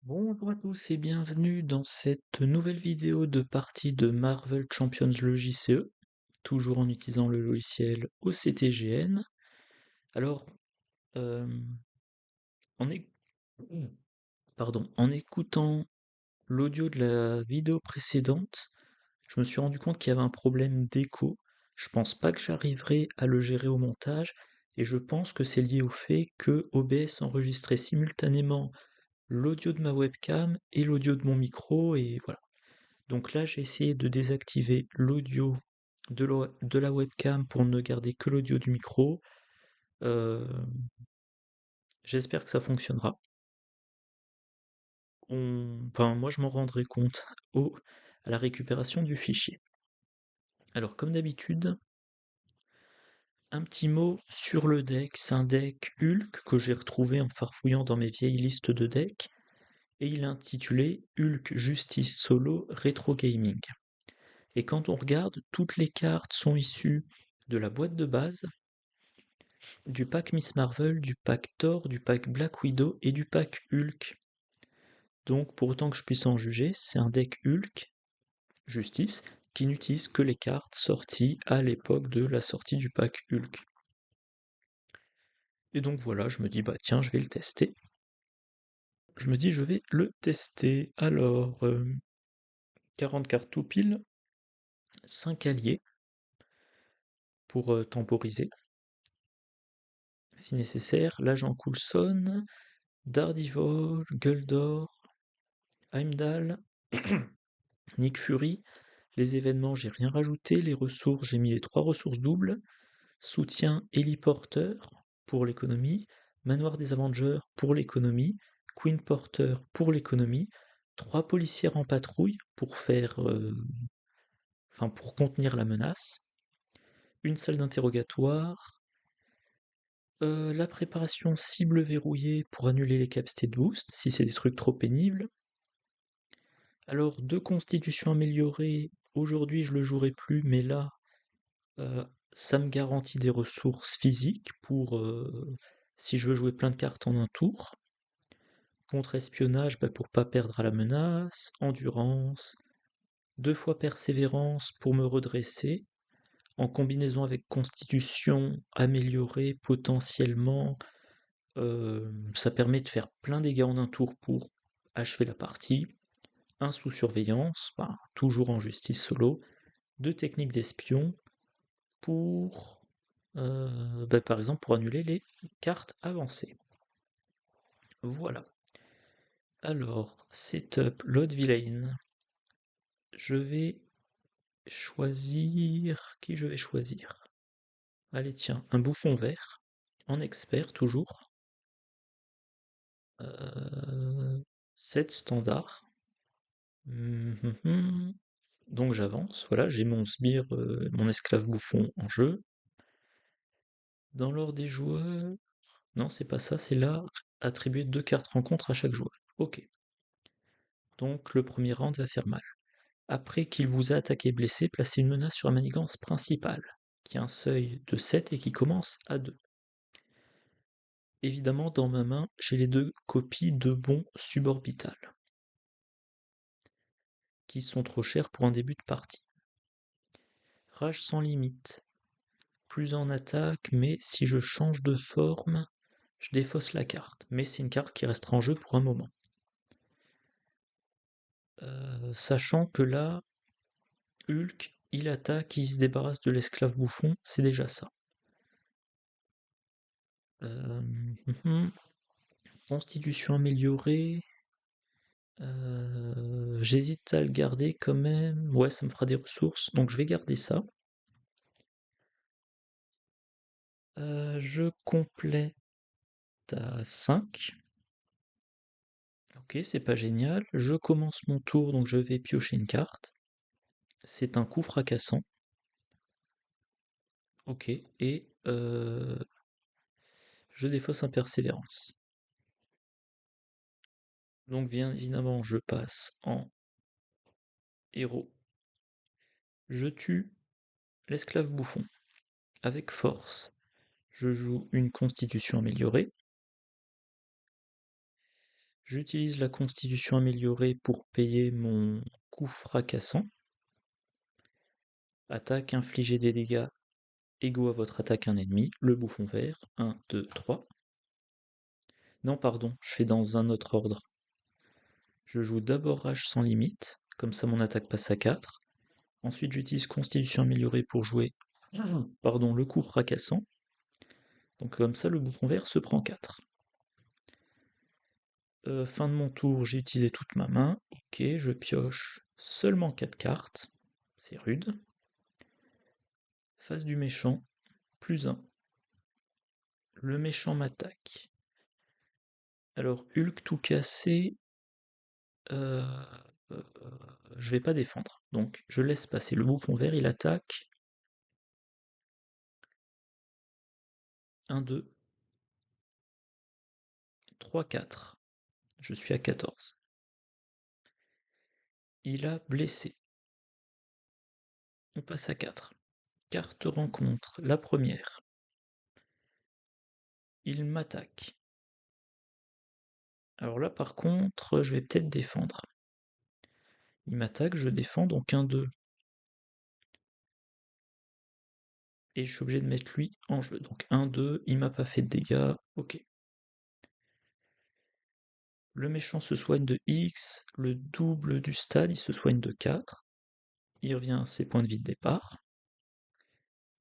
Bonjour à tous et bienvenue dans cette nouvelle vidéo de partie de Marvel Champions le JCE, toujours en utilisant le logiciel OCTGN. Alors, euh, en, é- en écoutant l'audio de la vidéo précédente, je me suis rendu compte qu'il y avait un problème d'écho. Je pense pas que j'arriverai à le gérer au montage et je pense que c'est lié au fait que OBS enregistrait simultanément l'audio de ma webcam et l'audio de mon micro et voilà. Donc là, j'ai essayé de désactiver l'audio de la webcam pour ne garder que l'audio du micro. Euh, J'espère que ça fonctionnera. Enfin, moi, je m'en rendrai compte à la récupération du fichier. Alors, comme d'habitude, un petit mot sur le deck. C'est un deck Hulk que j'ai retrouvé en farfouillant dans mes vieilles listes de decks. Et il est intitulé Hulk Justice Solo Retro Gaming. Et quand on regarde, toutes les cartes sont issues de la boîte de base, du pack Miss Marvel, du pack Thor, du pack Black Widow et du pack Hulk. Donc pour autant que je puisse en juger, c'est un deck Hulk, Justice, qui n'utilise que les cartes sorties à l'époque de la sortie du pack Hulk. Et donc voilà, je me dis bah tiens, je vais le tester. Je vais le tester. Alors, 40 cartes tout pile, 5 alliés pour temporiser si nécessaire. L'agent Coulson, Daredevil, Guldor, Heimdall, Nick Fury. Les événements, j'ai rien rajouté. Les ressources, j'ai mis les 3 ressources doubles. Soutien héliporteur pour l'économie. Manoir des Avengers pour l'économie. Queen Porter pour l'économie. 3 policières en patrouille pour pour contenir la menace. Une salle d'interrogatoire. La préparation cible verrouillée pour annuler les capacités de boost si c'est des trucs trop pénibles. Alors, 2 constitutions améliorées. Aujourd'hui, je le jouerai plus, mais là, ça me garantit des ressources physiques pour si je veux jouer plein de cartes en un tour. Contre-espionnage, pour pas perdre à la menace. Endurance. 2 fois persévérance pour me redresser. En combinaison avec constitution améliorée potentiellement, ça permet de faire plein de dégâts en un tour pour achever la partie. Un sous surveillance, toujours en justice solo. 2 techniques d'espion pour par exemple pour annuler les cartes avancées. Voilà. Alors, setup, load villain. Je vais choisir. Qui je vais choisir? Allez, tiens, un bouffon vert. En expert, toujours. 7 standard. Donc j'avance. Voilà, j'ai mon sbire, mon esclave bouffon en jeu. Dans l'ordre des joueurs. Non, c'est pas ça, c'est là. Attribuer 2 cartes rencontre à chaque joueur. Ok. Donc le premier round va faire mal. Après qu'il vous a attaqué blessé, placez une menace sur la manigance principale, qui a un seuil de 7 et qui commence à 2. Évidemment, dans ma main, j'ai les 2 copies de bons suborbital, qui sont trop chers pour un début de partie. Rage sans limite. Plus en attaque, mais si je change de forme, je défausse la carte. Mais c'est une carte qui restera en jeu pour un moment. Sachant que là, Hulk, il attaque, il se débarrasse de l'esclave bouffon, c'est déjà ça. Euh, Constitution améliorée. J'hésite à le garder quand même. Ouais, ça me fera des ressources, donc je vais garder ça. Je complète à 5. Ok, c'est pas génial. Je commence mon tour, donc je vais piocher une carte. C'est un coup fracassant. Ok, et je défausse un persévérance. Donc bien évidemment, je passe en héros. Je tue l'esclave bouffon. Avec force, je joue une constitution améliorée. J'utilise la constitution améliorée pour payer mon coup fracassant. Attaque, infliger des dégâts égaux à votre attaque un ennemi. Le bouffon vert. 1, 2, 3. Non, pardon, je fais dans un autre ordre. Je joue d'abord rage sans limite, comme ça mon attaque passe à 4. Ensuite, j'utilise constitution améliorée pour jouer pardon, le coup fracassant. Donc comme ça, le bouffon vert se prend 4. Fin de mon tour, j'ai utilisé toute ma main. Ok, je pioche seulement 4 cartes. C'est rude. Face du méchant, plus 1. Le méchant m'attaque. Alors, Hulk tout cassé, euh, euh, je vais pas défendre. Donc, je laisse passer. Le bouffon vert, il attaque. 1, 2, 3, 4. Je suis à 14. Il a blessé. On passe à 4. Carte rencontre. La première. Il m'attaque. Alors là, par contre, je vais peut-être défendre. Il m'attaque, je défends, donc 1, 2. Et je suis obligé de mettre lui en jeu. Donc 1, 2, il m'a pas fait de dégâts. Ok. Le méchant se soigne de X, le double du stade, il se soigne de 4. Il revient à ses points de vie de départ.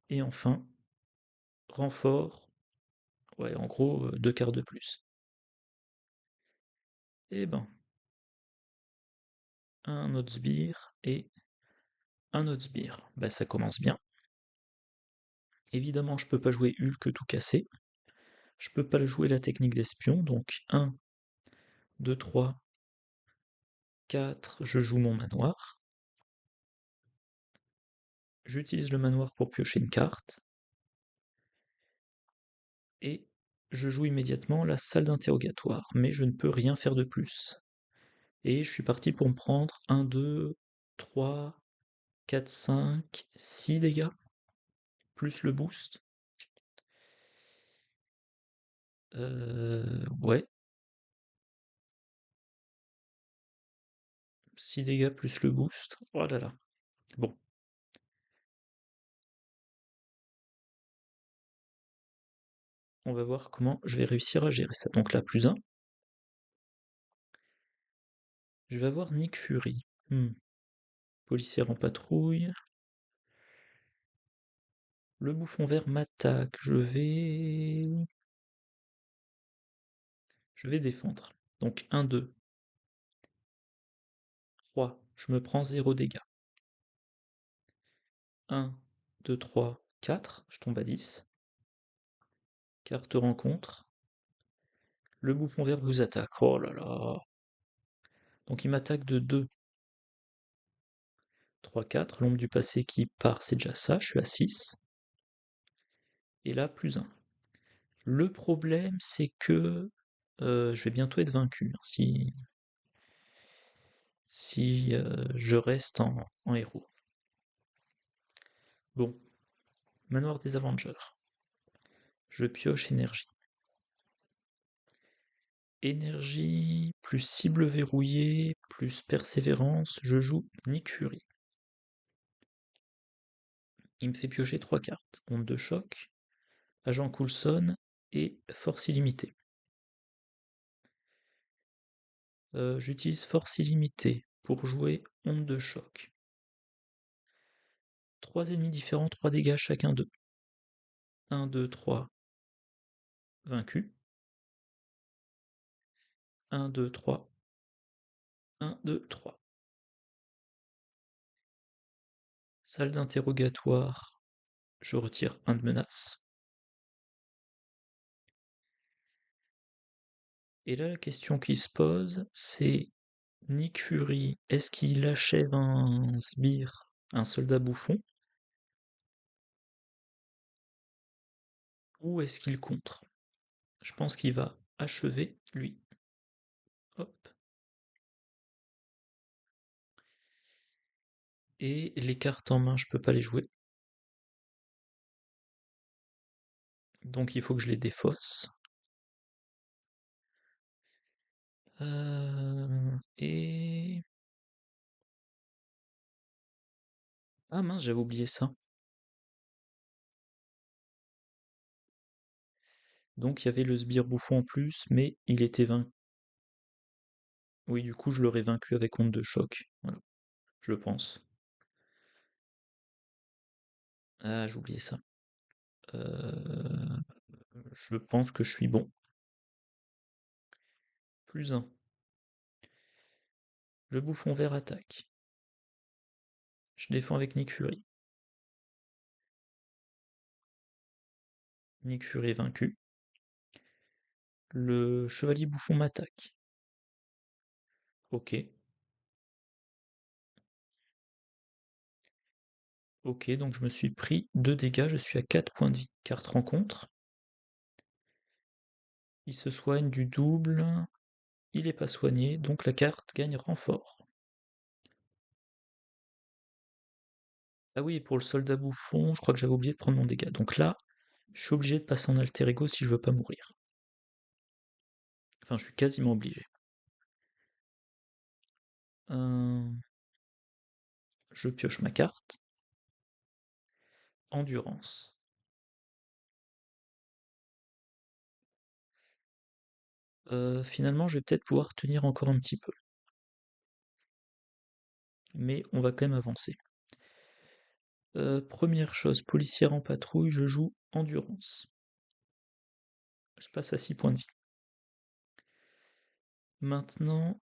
Et enfin, renfort, ouais, en gros, 2 cartes de plus. Et ben, un autre sbire et un autre sbire. Bah ça commence bien. Évidemment, je peux pas jouer Hulk tout cassé. Je peux pas jouer la technique d'espion, donc 1, 2, 3, 4, je joue mon manoir. J'utilise le manoir pour piocher une carte. Et je joue immédiatement la salle d'interrogatoire, mais je ne peux rien faire de plus. Et je suis parti pour me prendre 1, 2, 3, 4, 5, 6 dégâts, plus le boost. Ouais, 6 dégâts plus le boost. Oh là là. Bon, on va voir comment je vais réussir à gérer ça. Donc là, plus 1. Je vais avoir Nick Fury. Policière en patrouille. Le bouffon vert m'attaque. Je vais défendre. Donc 1, 2, 3. Je me prends 0 dégâts. 1, 2, 3, 4. Je tombe à 10. Carte rencontre. Le bouffon vert vous attaque. Oh là là. Donc il m'attaque de 2, 3, 4. L'ombre du passé qui part, c'est déjà ça. Je suis à 6. Et là, plus 1. Le problème, c'est que je vais bientôt être vaincu, hein, si je reste en héros. Bon, manoir des Avengers. Je pioche énergie. Énergie, plus cible verrouillée, plus persévérance, je joue Nick Fury. Il me fait piocher 3 cartes. Onde de choc, agent Coulson et force illimitée. J'utilise force illimitée pour jouer onde de choc. 3 ennemis différents, 3 dégâts chacun d'eux. 1, 2, 3, vaincu. 1, 2, 3, 1, 2, 3. Salle d'interrogatoire, je retire 1 de menace. Et là, la question qui se pose, c'est Nick Fury, est-ce qu'il achève un sbire, un soldat bouffon, ou est-ce qu'il contre? Je pense qu'il va achever lui. Hop. Et les cartes en main, je peux pas les jouer. Donc il faut que je les défausse. Et... Ah mince, j'avais oublié ça. Donc il y avait le sbire bouffon en plus, mais il était vaincu. Oui, du coup, je l'aurais vaincu avec onde de choc. Voilà, je le pense. Ah, j'ai oublié ça. Euh, Je pense que je suis bon. Plus un. Le bouffon vert attaque. Je défends avec Nick Fury. Nick Fury est vaincu. Le chevalier bouffon m'attaque. Ok. Ok, donc je me suis pris 2 dégâts, je suis à 4 points de vie. Carte rencontre. Il se soigne du double. Il n'est pas soigné, donc la carte gagne renfort. Ah oui, et pour le soldat bouffon, je crois que j'avais oublié de prendre mon dégât. Donc là, je suis obligé de passer en alter ego si je veux pas mourir. Enfin, je suis quasiment obligé. Euh, Je pioche ma carte. Endurance. Finalement, je vais peut-être pouvoir tenir encore un petit peu. Mais on va quand même avancer. Première chose, policière en patrouille, je joue endurance. Je passe à 6 points de vie. Maintenant,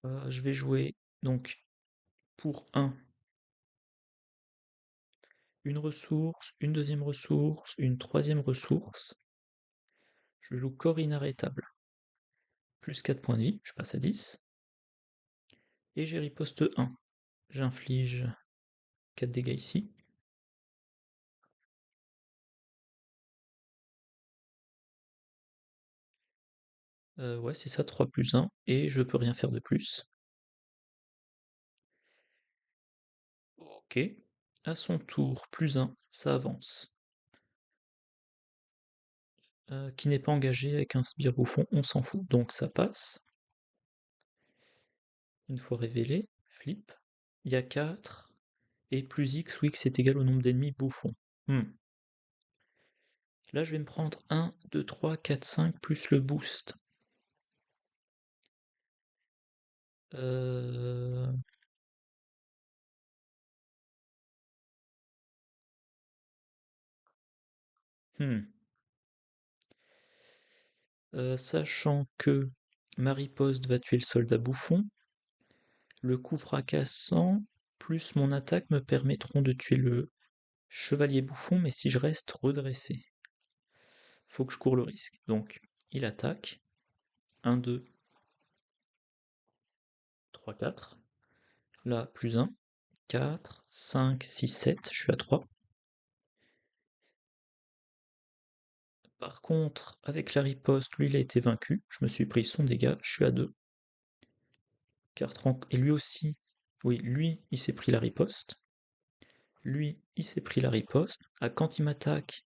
je vais jouer donc pour 1, une ressource, une deuxième ressource, une troisième ressource. Je joue corps inarrêtable. Plus 4 points de vie, je passe à 10. Et j'ai riposte 1. J'inflige 4 dégâts ici. Ouais, c'est ça, 3 plus 1. Et je peux rien faire de plus. Ok. À son tour, plus 1, ça avance. Qui n'est pas engagé avec un sbire bouffon, on s'en fout. Donc ça passe. Une fois révélé, flip. Il y a 4. Et plus X, où X est égal au nombre d'ennemis bouffons. Là, je vais me prendre 1, 2, 3, 4, 5, plus le boost. Euh... hmm. Sachant que ma riposte va tuer le soldat bouffon, le coup fracassant plus mon attaque me permettront de tuer le chevalier bouffon, mais si je reste redressé, faut que je cours le risque. Donc, il attaque. 1, 2, 3, 4. Là, plus 1, 4, 5, 6, 7, je suis à 3. Par contre, avec la riposte, lui, il a été vaincu. Je me suis pris son dégât, je suis à 2. Et lui aussi, oui, lui, il s'est pris la riposte. Lui, il s'est pris la riposte. Ah, quand il m'attaque,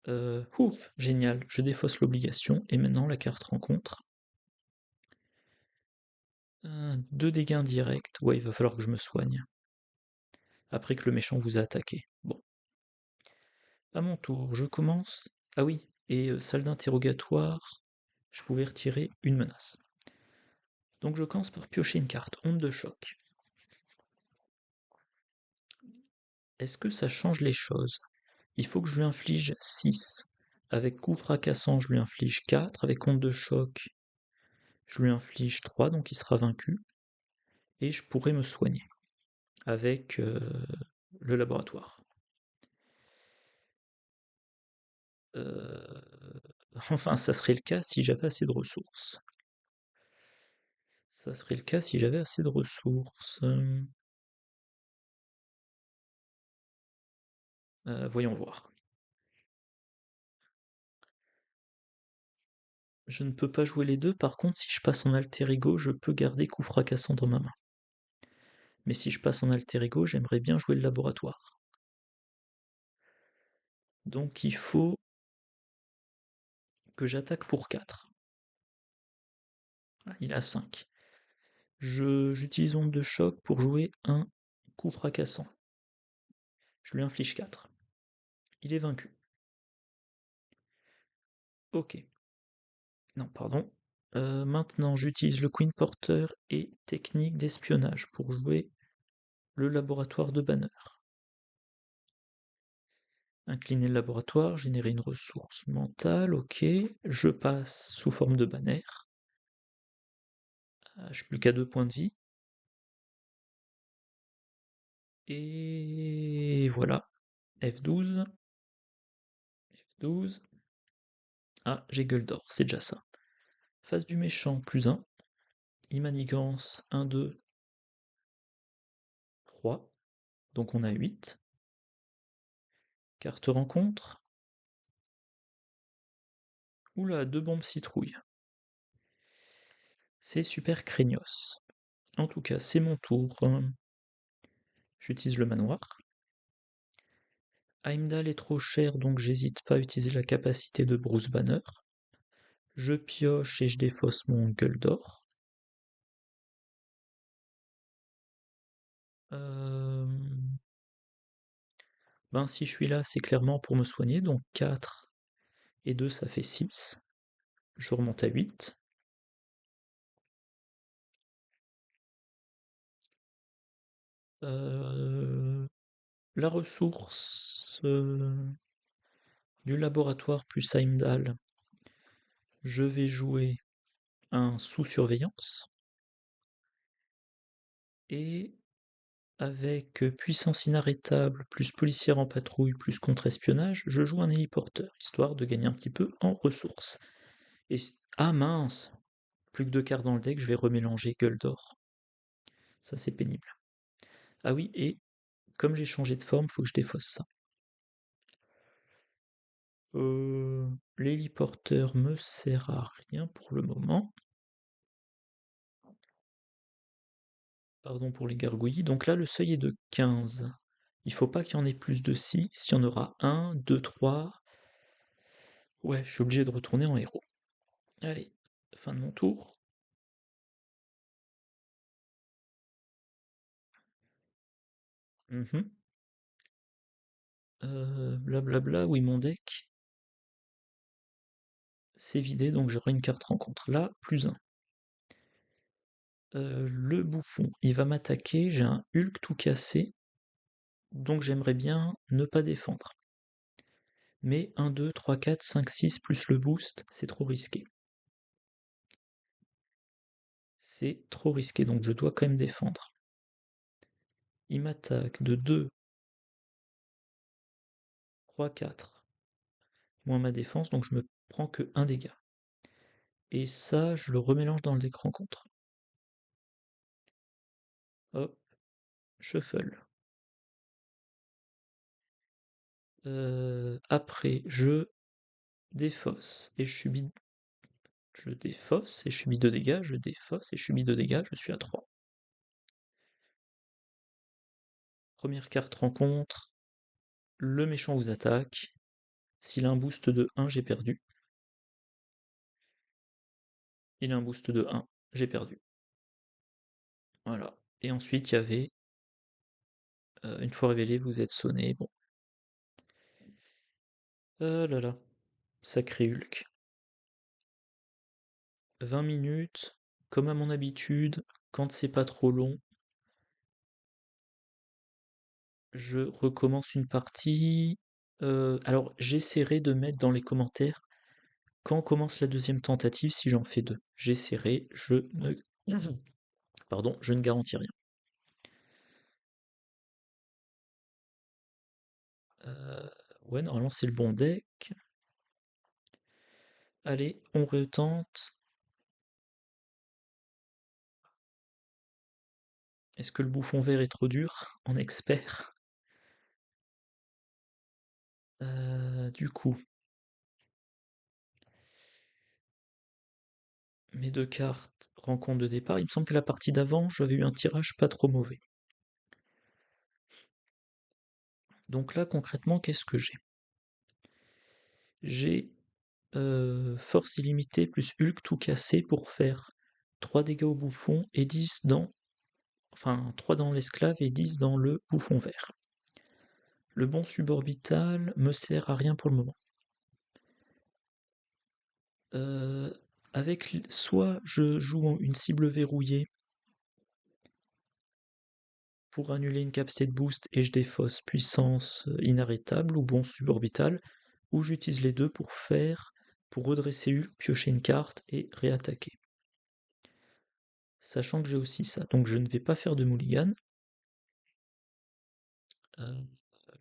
ouf, génial, je défausse l'obligation. Et maintenant, la carte rencontre. 2 dégâts indirects. Ouais, il va falloir que je me soigne. Après que le méchant vous a attaqué. Bon. À mon tour, je commence. Ah oui, et salle d'interrogatoire, je pouvais retirer une menace. Donc je commence par piocher une carte. Onde de choc. Est-ce que ça change les choses? Il faut que je lui inflige 6. Avec coup fracassant, je lui inflige 4. Avec onde de choc, je lui inflige 3, donc il sera vaincu. Et je pourrais me soigner avec le laboratoire. Euh, Enfin, ça serait le cas si j'avais assez de ressources. Ça serait le cas si j'avais assez de ressources. Voyons voir. Je ne peux pas jouer les deux, par contre, si je passe en alter ego, je peux garder coup fracassant dans ma main. Mais si je passe en alter ego, j'aimerais bien jouer le laboratoire. Donc il faut que j'attaque pour 4. Il a 5. J'utilise onde de choc pour jouer un coup fracassant. Je lui inflige 4. Il est vaincu. Ok. Non, pardon. Maintenant, j'utilise le Queen Porter et technique d'espionnage pour jouer le laboratoire de Banner. Incliner le laboratoire, générer une ressource mentale, ok. Je passe sous forme de banner. Je suis plus qu'à 2 points de vie. Et voilà. F12. F12. Ah, j'ai gueule d'or, c'est déjà ça. Face du méchant, plus 1. Immanigance, 1, 2, 3. Donc on a 8. Carte rencontre. Oula, 2 bombes citrouilles. C'est super craignos. En tout cas, c'est mon tour. J'utilise le manoir. Heimdall est trop cher, donc j'hésite pas à utiliser la capacité de Bruce Banner. Je pioche et je défausse mon gueule d'or. Ben si je suis là, c'est clairement pour me soigner, donc 4 et 2, ça fait 6. Je remonte à 8. La ressource du laboratoire plus Heimdall, je vais jouer un sous-surveillance. Et avec puissance inarrêtable, plus policière en patrouille, plus contre-espionnage, je joue un héliporteur, histoire de gagner un petit peu en ressources. Et ah mince! Plus que 2 cartes dans le deck, je vais remélanger gueule d'or. Ça c'est pénible. Ah oui, et comme j'ai changé de forme, faut que je défausse ça. L'héliporteur me sert à rien pour le moment. Pardon pour les gargouillis. Donc là, le seuil est de 15. Il faut pas qu'il y en ait plus de 6. Il y en aura 1, 2, 3. Ouais, je suis obligé de retourner en héros. Allez, fin de mon tour. Mhm. Blablabla, oui, mon deck c'est vidé, donc j'aurai une carte rencontre. Là, plus 1. Le bouffon, il va m'attaquer. J'ai un Hulk tout cassé, donc j'aimerais bien ne pas défendre. Mais 1, 2, 3, 4, 5, 6 plus le boost, c'est trop risqué. C'est trop risqué, donc je dois quand même défendre. Il m'attaque de 2, 3, 4. Moins ma défense, donc je me prends que 1 dégât. Et ça, je le remélange dans le deck rencontre. Hop, shuffle. Après, je défausse et je subis. Je défausse et je subis 2 dégâts, je défausse et je subis 2 dégâts, je suis à 3. Première carte rencontre, le méchant vous attaque. S'il a un boost de 1, j'ai perdu. Il a un boost de 1, j'ai perdu. Voilà. Et ensuite, il y avait, une fois révélé, vous êtes sonné. Bon. Oh là là, sacré Hulk. 20 minutes, comme à mon habitude, quand c'est pas trop long, je recommence une partie. Alors, j'essaierai de mettre dans les commentaires quand commence la deuxième tentative si j'en fais 2. J'essaierai, je ne pardon, je ne garantis rien. Ouais, normalement c'est le bon deck. Allez, on retente. Est-ce que le bouffon vert est trop dur en expert? Du coup, mes 2 cartes rencontre de départ. Il me semble que la partie d'avant, j'avais eu un tirage pas trop mauvais. Donc là, concrètement, qu'est-ce que j'ai? J'ai Force illimitée plus Hulk tout cassé pour faire 3 dégâts au bouffon et 10 dans... Enfin, 3 dans l'esclave et 10 dans le bouffon vert. Le bon suborbital me sert à rien pour le moment. Soit je joue une cible verrouillée pour annuler une capacité de boost et je défausse puissance inarrêtable ou bon suborbital, ou j'utilise les deux pour redresser Hulk, piocher une carte et réattaquer. Sachant que j'ai aussi ça, donc je ne vais pas faire de mulligan.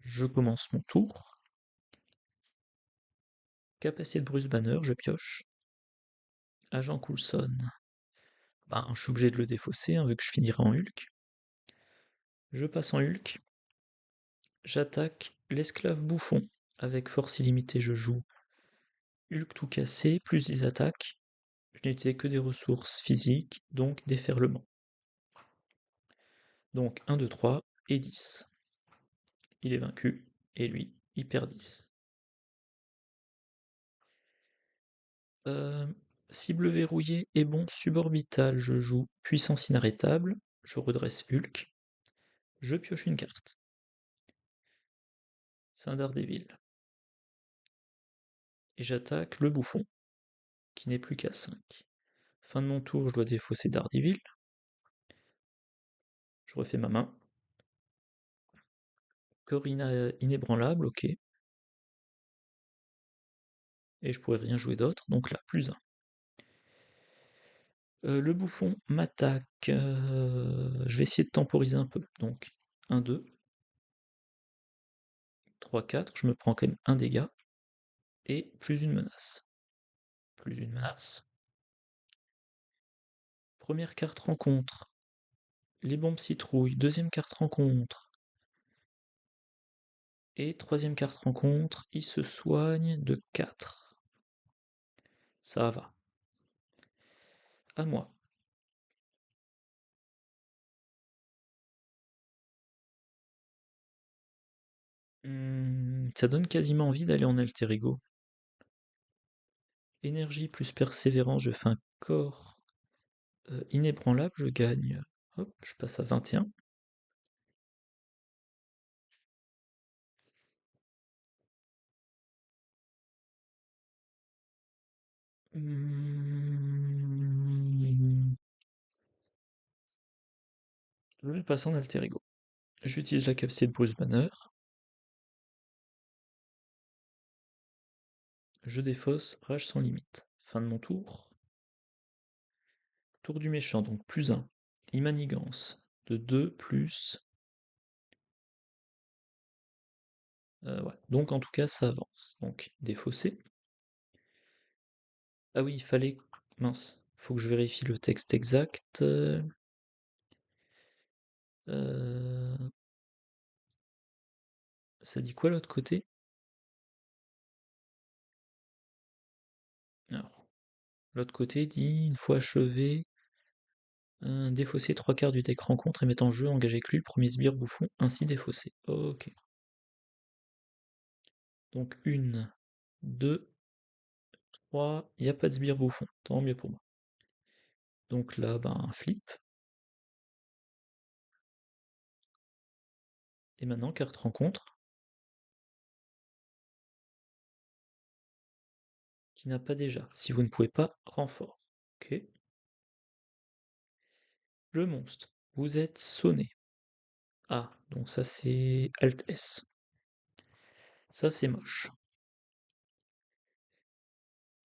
Je commence mon tour. Capacité de Bruce Banner, je pioche. Agent Coulson, ben, je suis obligé de le défausser, hein, vu que je finirai en Hulk. Je passe en Hulk. J'attaque l'esclave bouffon. Avec force illimitée, je joue Hulk tout cassé, plus des attaques. Je n'ai utilisé que des ressources physiques, donc déferlement. Donc 1, 2, 3 et 10. Il est vaincu, et lui, il perd 10. Cible verrouillée et bon suborbital, je joue puissance inarrêtable, je redresse Hulk, je pioche une carte. C'est un Daredevil. Et j'attaque le bouffon, qui n'est plus qu'à 5. Fin de mon tour, je dois défausser Daredevil. Je refais ma main. Corps inébranlable, ok. Et je pourrais rien jouer d'autre, donc là, plus 1. Le bouffon m'attaque. Je vais essayer de temporiser un peu. Donc 1, 2, 3, 4. Je me prends quand même un dégât. Et plus une menace. Plus une menace. Première carte rencontre. Les bombes citrouilles. Deuxième carte rencontre. Et troisième carte rencontre. Il se soigne de 4. Ça va. À moi. Ça donne quasiment envie d'aller en alter ego. Énergie plus persévérance, je fais un corps inébranlable, je gagne. Hop, je passe à 21. Je vais passer en alter ego. J'utilise la capacité de Bruce Banner. Je défausse Rage sans limite. Fin de mon tour. Tour du méchant, donc plus 1. Il manigance de 2 plus... ouais. Donc en tout cas ça avance. Donc défaussé. Ah oui, il fallait... Mince, faut que je vérifie le texte exact. Ça dit quoi l'autre côté? Alors, l'autre côté dit, une fois achevé, défausser 3 quarts du deck rencontre et mettre en jeu, engager avec lui le premier sbire bouffon, ainsi défaussé. Ok. Donc 1, 2, 3, il n'y a pas de sbire bouffon, tant mieux pour moi. Donc là, ben, flip. Et maintenant, carte rencontre, qui n'a pas déjà. Si vous ne pouvez pas, renfort. Ok. Le monstre, vous êtes sonné. Ah, donc ça c'est Alt S. Ça c'est moche.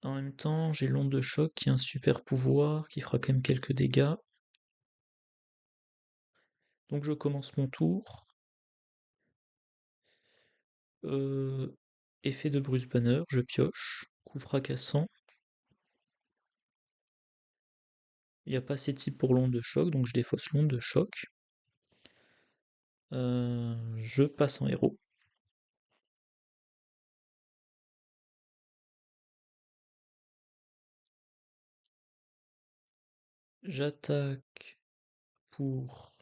En même temps, j'ai l'onde de choc qui est un super pouvoir qui fera quand même quelques dégâts. Donc je commence mon tour. Effet de Bruce Banner, je pioche. Coup fracassant. Il n'y a pas assez de type pour l'onde de choc, donc je défausse l'onde de choc. Je passe en héros. J'attaque pour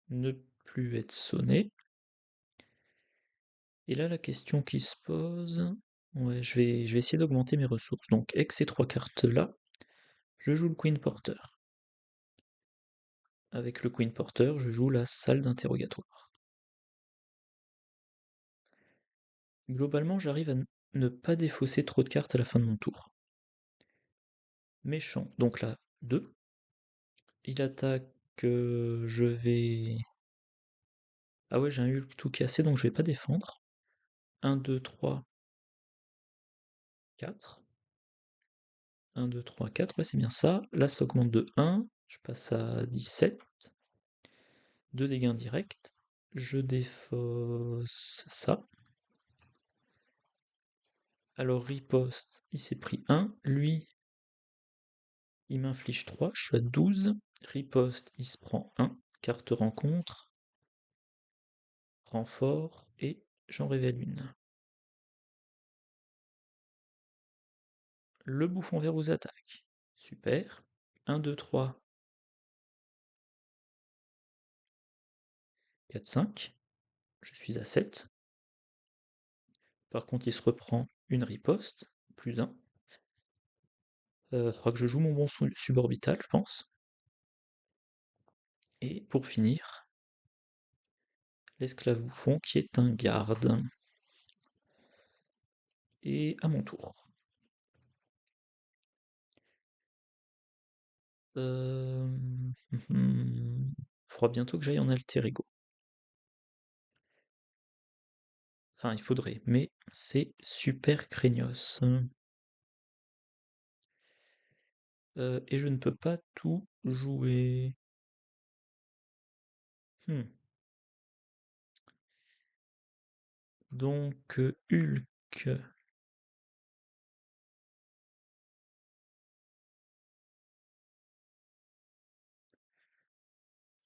ne plus être sonné. Et là, la question qui se pose, Ouais, je vais essayer d'augmenter mes ressources. Donc, avec ces trois cartes-là, je joue le Queen Porter. Avec le Queen Porter, je joue la salle d'interrogatoire. Globalement, j'arrive à ne pas défausser trop de cartes à la fin de mon tour. Méchant. Donc là, 2. Il attaque, je vais... Ah ouais, j'ai un Hulk tout cassé, donc je vais pas défendre. 1, 2, 3, 4. 1, 2, 3, 4, ouais, c'est bien ça. Là, ça augmente de 1. Je passe à 17. 2 dégâts indirects. Je défausse ça. Alors, riposte, il s'est pris 1. Lui, il m'inflige 3. Je suis à 12. Riposte, il se prend 1. Carte rencontre. Renfort. Et j'en révèle une. Le bouffon vert vous attaque. Super. 1, 2, 3, 4, 5. Je suis à 7. Par contre, il se reprend une riposte. Plus 1. Faudra que je joue mon bon suborbital, je pense. Et pour finir, l'esclave bouffon qui est un garde. Et à mon tour. Euh... Faudra bientôt que j'aille en alter ego. Enfin, il faudrait, mais c'est super craignos. Et je ne peux pas tout jouer. Hmm. Donc, Hulk.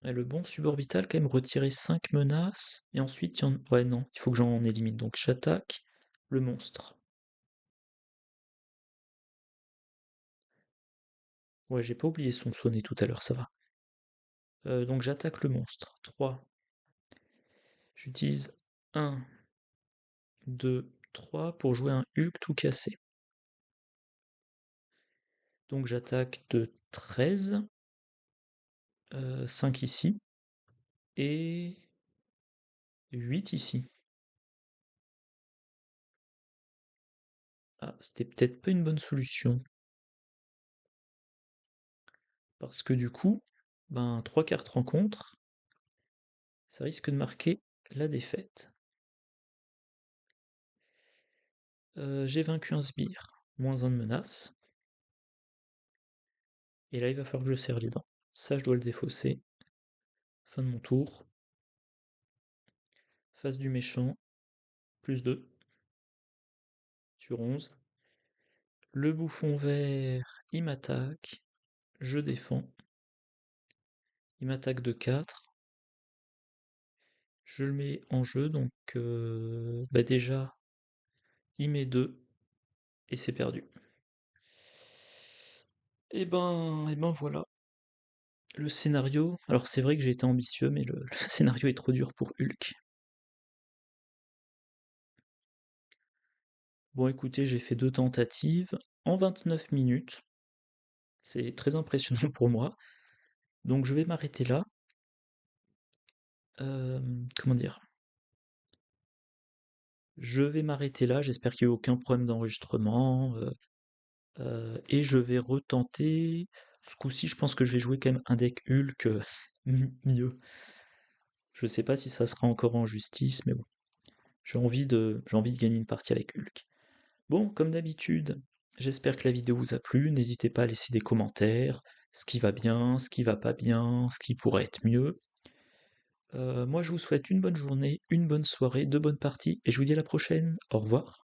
Ouais, le bon suborbital, quand même, retirer 5 menaces. Et ensuite, il y en... Ouais, non, il faut que j'en élimine. Donc, j'attaque le monstre. Ouais, j'ai pas oublié son sonnet tout à l'heure, ça va. Donc, j'attaque le monstre. 3. J'utilise 1, 2, 3 pour jouer un Hulk tout cassé. Donc, j'attaque de 13. 5 ici. Et 8 ici. Ah, c'était peut-être pas une bonne solution. Parce que du coup, ben 3 cartes rencontre, ça risque de marquer la défaite. J'ai vaincu un sbire, moins 1 de menace. Et là, il va falloir que je serre les dents. Ça, je dois le défausser. Fin de mon tour. Face du méchant, plus 2 sur 11. Le bouffon vert, il m'attaque. Je défends. Il m'attaque de 4. Je le mets en jeu, donc bah déjà, il met 2 et c'est perdu. Et ben voilà. Le scénario, alors c'est vrai que j'ai été ambitieux, mais le scénario est trop dur pour Hulk. Bon écoutez, j'ai fait 2 tentatives en 29 minutes. C'est très impressionnant pour moi. Donc je vais m'arrêter là. Comment dire? Je vais m'arrêter là, j'espère qu'il y a eu aucun problème d'enregistrement, et je vais retenter. Ce coup-ci, je pense que je vais jouer quand même un deck Hulk, mieux. Je sais pas si ça sera encore en justice, mais bon, j'ai envie de gagner une partie avec Hulk. Bon, comme d'habitude, j'espère que la vidéo vous a plu. N'hésitez pas à laisser des commentaires, ce qui va bien, ce qui va pas bien, ce qui pourrait être mieux. Moi, je vous souhaite une bonne journée, une bonne soirée, de bonnes parties, et je vous dis à la prochaine. Au revoir.